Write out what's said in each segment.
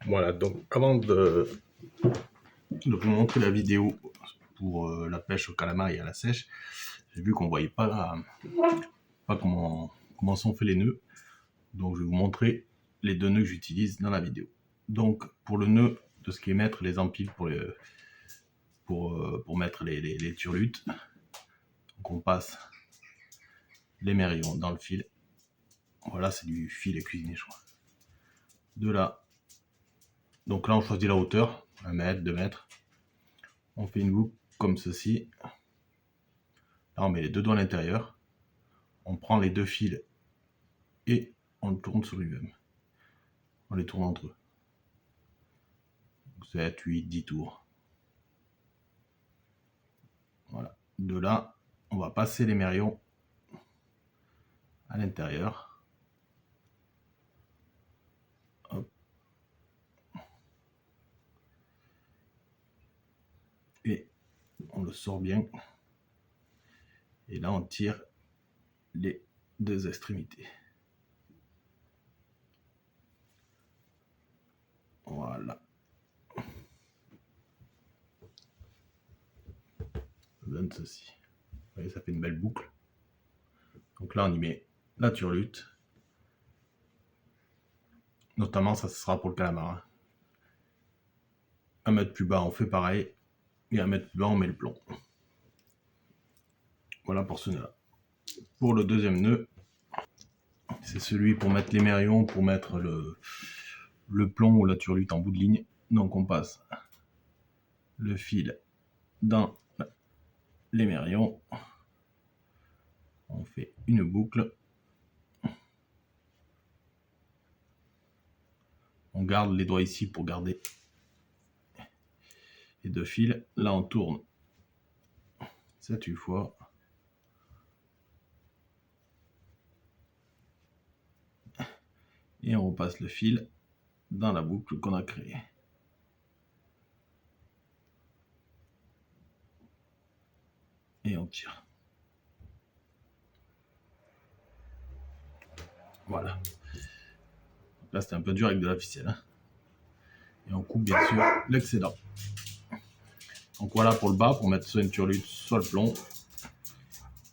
Voilà, donc avant de vous montrer la vidéo pour la pêche au calamar et à la sèche, j'ai vu qu'on voyait pas comment sont faits les nœuds. Donc je vais vous montrer les deux nœuds que j'utilise dans la vidéo. Donc pour le nœud de ce qui est mettre les empiles pour mettre les turlutes, donc on passe l'émerillon dans le fil. Voilà, c'est du fil cuisiné, je crois. De là, donc là on choisit la hauteur, 1 mètre, 2 mètres. On fait une boucle comme ceci. Là on met les deux doigts à l'intérieur. On prend les deux fils et on le tourne sur lui-même. On les tourne entre eux. 7, 8, 10 tours. Voilà. De là, on va passer l'émerillon à l'intérieur. Hop. Et on le sort bien. Et là, on tire les deux extrémités. Voilà. Ça donne ceci. Vous voyez, ça fait une belle boucle. Donc là, on y met la turlute. Notamment, ça sera pour le calamar. 1 mètre plus bas, on fait pareil. Et 1 mètre plus bas, on met le plomb. Voilà pour ce nœud-là. Pour le deuxième nœud, c'est celui pour mettre l'émerillon, pour mettre le plomb ou la turlute en bout de ligne. Donc on passe le fil dans l'émerillon. On fait une boucle. On garde les doigts ici pour garder les deux fils. Là on tourne 7-8 fois. Et on repasse le fil dans la boucle qu'on a créée. Et on tire. Voilà. Donc là c'était un peu dur avec de la ficelle. Hein. Et on coupe bien sûr l'excédent. Donc voilà pour le bas, pour mettre soit une turlute, soit le plomb.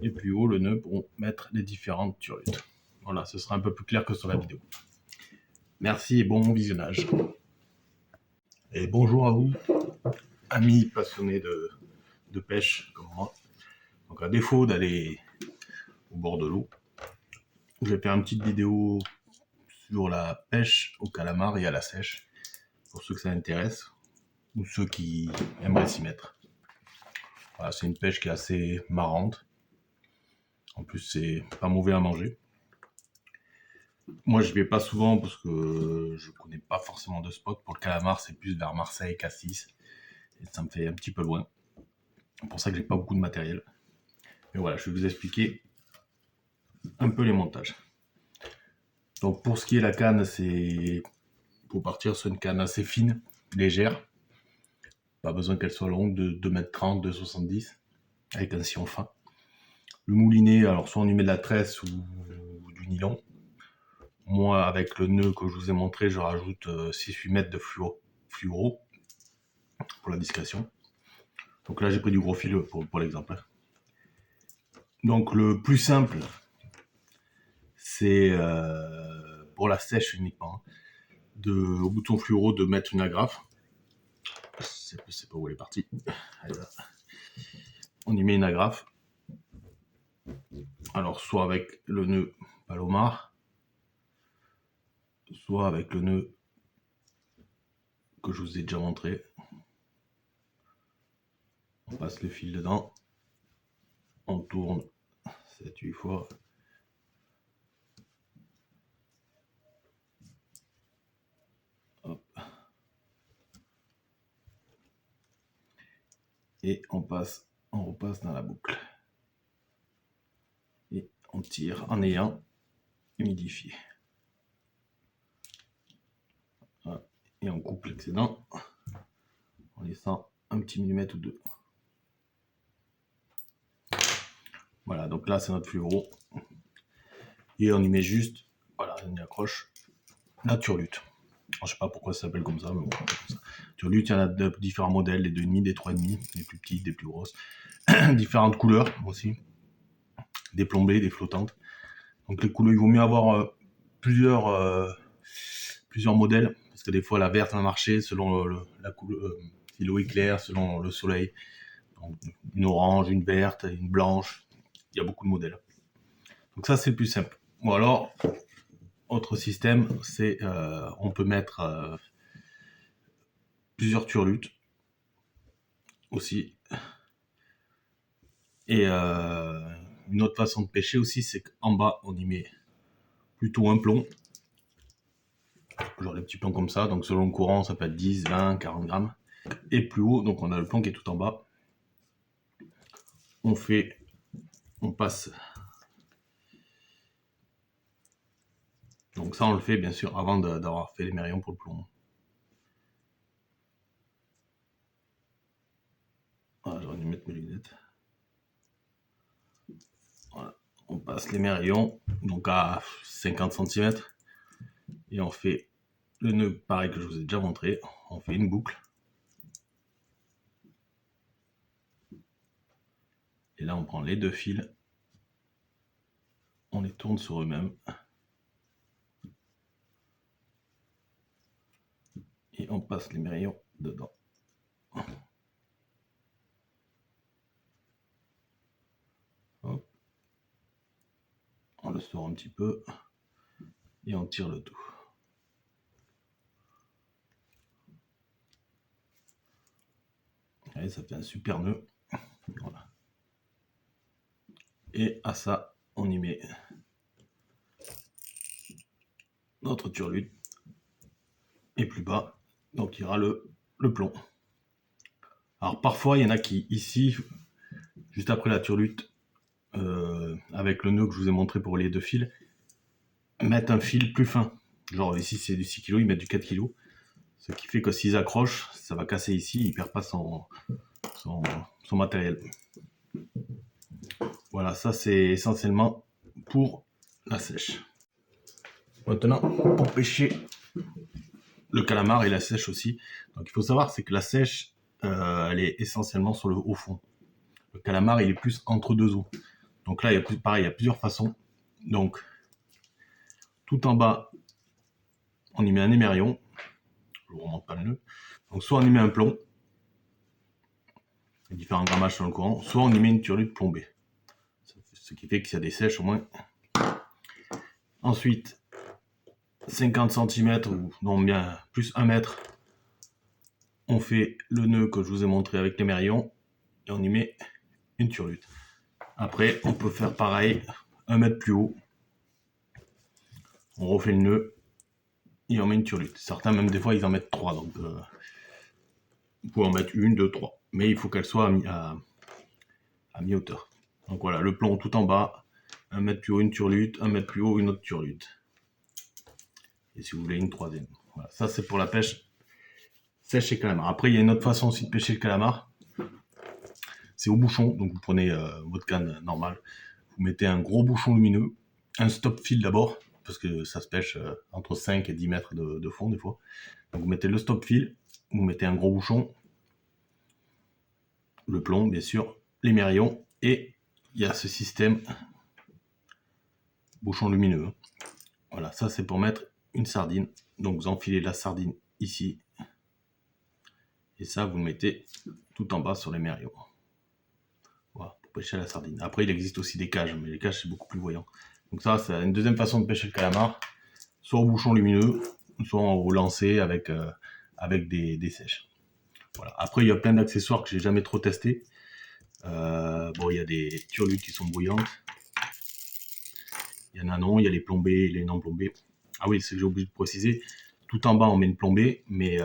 Et plus haut, le nœud pour mettre les différentes turlutes. Voilà, ce sera un peu plus clair que sur la vidéo. Merci et bon visionnage. Et bonjour à vous, amis passionnés de pêche comme moi. Donc à défaut d'aller au bord de l'eau, je vais faire une petite vidéo sur la pêche au calamar et à la sèche, pour ceux que ça intéresse, ou ceux qui aimeraient s'y mettre. Voilà, c'est une pêche qui est assez marrante. En plus, c'est pas mauvais à manger. Moi, je vais pas souvent parce que je connais pas forcément de spot. Pour le calamar, c'est plus vers Marseille, Cassis. Et ça me fait un petit peu loin. C'est pour ça que j'ai pas beaucoup de matériel. Mais voilà, je vais vous expliquer un peu les montages. Donc pour ce qui est la canne, c'est pour partir sur une canne assez fine, légère. Pas besoin qu'elle soit longue, de 2,30 m, 2,70 m, avec un sillon fin. Le moulinet, alors soit on y met de la tresse ou du nylon. Moi, avec le nœud que je vous ai montré, je rajoute 6-8 mètres de fluoro pour la discrétion. Donc là, j'ai pris du gros fil pour l'exemple. Donc le plus simple, c'est pour la sèche uniquement, au bouton fluoro de mettre une agrafe. C'est pas où elle est partie. On y met une agrafe. Alors soit avec le nœud Palomar, soit avec le nœud que je vous ai déjà montré. On passe le fil dedans, on tourne 7-8 fois. Hop. Et on repasse dans la boucle. Et on tire en ayant humidifié. Et on coupe l'excédent en laissant un petit millimètre ou deux. Voilà, donc là c'est notre fluoro. Et on y met juste, voilà, on y accroche la turlute. Je sais pas pourquoi ça s'appelle comme ça, mais bon, comme ça. Turlute, il y en a de différents modèles, des 2,5, des 3,5, des plus petites, des plus grosses. Différentes couleurs aussi. Des plombées, des flottantes. Donc les couleurs, il vaut mieux avoir plusieurs modèles, parce que des fois la verte va marcher selon la couleur, si l'eau est claire, selon le soleil. Donc, une orange, une verte, une blanche. Il y a beaucoup de modèles. Donc ça, c'est le plus simple. Ou alors, autre système, c'est on peut mettre plusieurs turlutes aussi. Et une autre façon de pêcher aussi, c'est qu'en bas, on y met plutôt un plomb. Genre des petits plombs comme ça. Donc selon le courant, ça peut être 10, 20, 40 grammes. Et plus haut, donc on a le plomb qui est tout en bas. On passe. Donc ça, on le fait bien sûr avant d'avoir fait les mérillons pour le plomb. Voilà, j'aurais dû mettre mes lunettes. Voilà. On passe les mérillons, donc à 50 cm. Et on fait le nœud pareil que je vous ai déjà montré. On fait une boucle. Et là, on prend les deux fils. On les tourne sur eux-mêmes. Et on passe les mérillons dedans. Hop. On le sort un petit peu. Et on tire le tout. Et ça fait un super nœud. Voilà. Et à ça, on y met notre turlute. Et plus bas, donc il y aura le plomb. Alors parfois, il y en a qui, ici, juste après la turlute, avec le nœud que je vous ai montré pour les deux fils, mettent un fil plus fin. Genre ici, c'est du 6 kg, ils mettent du 4 kg. Ce qui fait que s'ils accrochent, ça va casser ici, il ne perd pas son matériel. Voilà, ça c'est essentiellement pour la sèche. Maintenant, pour pêcher le calamar et la sèche aussi. Donc il faut savoir, c'est que la sèche, elle est essentiellement sur le haut fond. Le calamar, il est plus entre deux eaux. Donc là, pareil, il y a plusieurs façons. Donc, tout en bas, on y met un émerillon. Je ne vous remonte pas le nœud. Donc soit on y met un plomb, différents grammages sur le courant, soit on y met une turlute plombée. Ce qui fait qu'il y a des sèches au moins. Ensuite, 50 cm ou non bien plus 1 mètre, on fait le nœud que je vous ai montré avec l'émerillon et on y met une turlute. Après, on peut faire pareil, 1 mètre plus haut. On refait le nœud et on met une turlute. Certains, même des fois, ils en mettent 3. Donc, vous pouvez en mettre 1, 2, 3. Mais il faut qu'elle soit à mi-hauteur. Donc voilà, le plomb tout en bas, 1 mètre plus haut, une turlute, 1 mètre plus haut, une autre turlute. Et si vous voulez, une troisième. Voilà, ça c'est pour la pêche sèche et calamar. Après, il y a une autre façon aussi de pêcher le calamar. C'est au bouchon. Donc vous prenez votre canne normale, vous mettez un gros bouchon lumineux, un stop fil d'abord, parce que ça se pêche entre 5 et 10 mètres de fond des fois. Donc vous mettez le stop fil, vous mettez un gros bouchon, le plomb bien sûr, l'émerillon, et il y a ce système bouchon lumineux. Voilà, ça c'est pour mettre une sardine. Donc vous enfilez la sardine ici, et ça vous le mettez tout en bas sur l'émerillon. Voilà, pour pêcher la sardine. Après il existe aussi des cages, mais les cages c'est beaucoup plus voyant. Donc ça c'est une deuxième façon de pêcher le calamar, soit au bouchon lumineux, soit au lancer avec des sèches. Voilà. Après il y a plein d'accessoires que j'ai jamais trop testé. Bon, il y a des turlutes qui sont bouillantes. Il y en a non, il y a les plombées et les non plombées. Ah oui, c'est que j'ai oublié de préciser. Tout en bas, on met une plombée, mais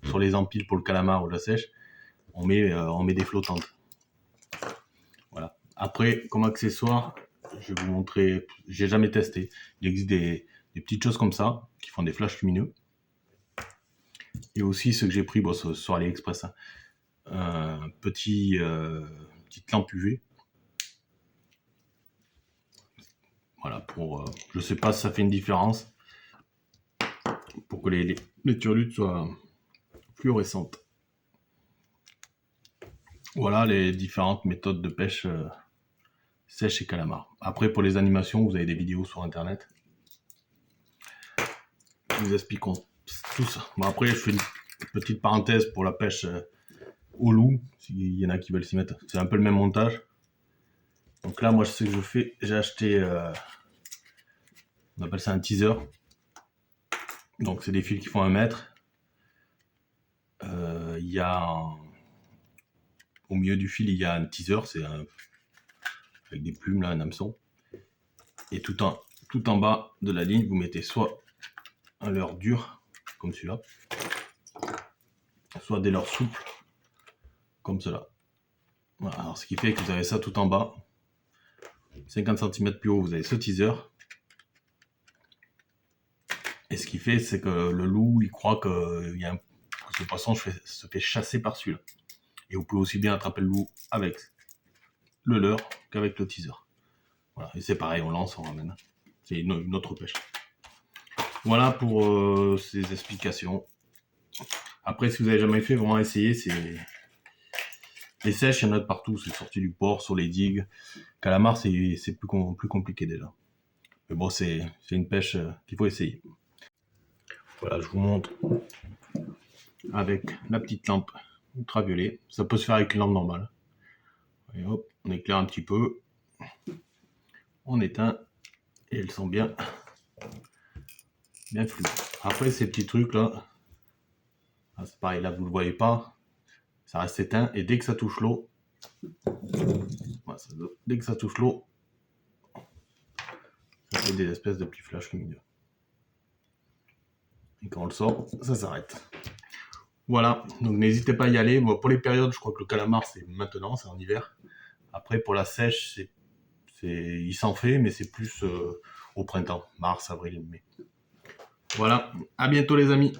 sur les empiles pour le calamar ou la sèche, on met des flottantes. Voilà. Après, comme accessoire, je vais vous montrer, j'ai jamais testé. Il existe des petites choses comme ça, qui font des flashs lumineux. Et aussi, ce que j'ai pris sur AliExpress, hein, petite lampe UV. Voilà, je sais pas si ça fait une différence. pour que les turlutes soient fluorescentes. Voilà les différentes méthodes de pêche sèche et calamar. Après, pour les animations, vous avez des vidéos sur internet qui vous expliqueront tout ça. Bon, après, je fais une petite parenthèse pour la pêche au loup, s'il y en a qui veulent s'y mettre. C'est un peu le même montage. Donc là, moi, je sais que je fais, j'ai acheté, on appelle ça un teaser. Donc, c'est des fils qui font 1 mètre. Il y a au milieu du fil, il y a un teaser, c'est avec des plumes là, un hameçon. Et tout en bas de la ligne, vous mettez soit un leurre dur, comme celui-là, soit des leurres souples, comme cela. Voilà, alors ce qui fait que vous avez ça tout en bas. 50 cm plus haut, vous avez ce teaser. Et ce qui fait, c'est que le loup, il croit que ce poisson se fait chasser par celui-là. Et vous pouvez aussi bien attraper le loup avec le leurre qu'avec le teaser. Voilà, et c'est pareil, on lance, on ramène. C'est une autre pêche. Voilà pour ces explications. Après, si vous n'avez jamais fait, vraiment essayez. Les sèches, il y en a de partout. C'est sorti du port, sur les digues. Calamar, c'est plus compliqué déjà. Mais bon, c'est une pêche qu'il faut essayer. Voilà, je vous montre avec la petite lampe ultraviolet. Ça peut se faire avec une lampe normale. Et hop, on éclaire un petit peu. On éteint. Et elles sont bien fluides. Après, ces petits trucs là, c'est pareil, là vous le voyez pas, ça reste éteint. Et dès que ça touche l'eau, voilà, dès que ça touche l'eau, ça fait des espèces de petits flashs lumineux. Et quand on le sort, ça s'arrête. Voilà, donc n'hésitez pas à y aller. Bon, pour les périodes, je crois que le calamar c'est maintenant, c'est en hiver. Après pour la sèche, il s'en fait, mais c'est plus au printemps, mars, avril, mai. Voilà, à bientôt les amis.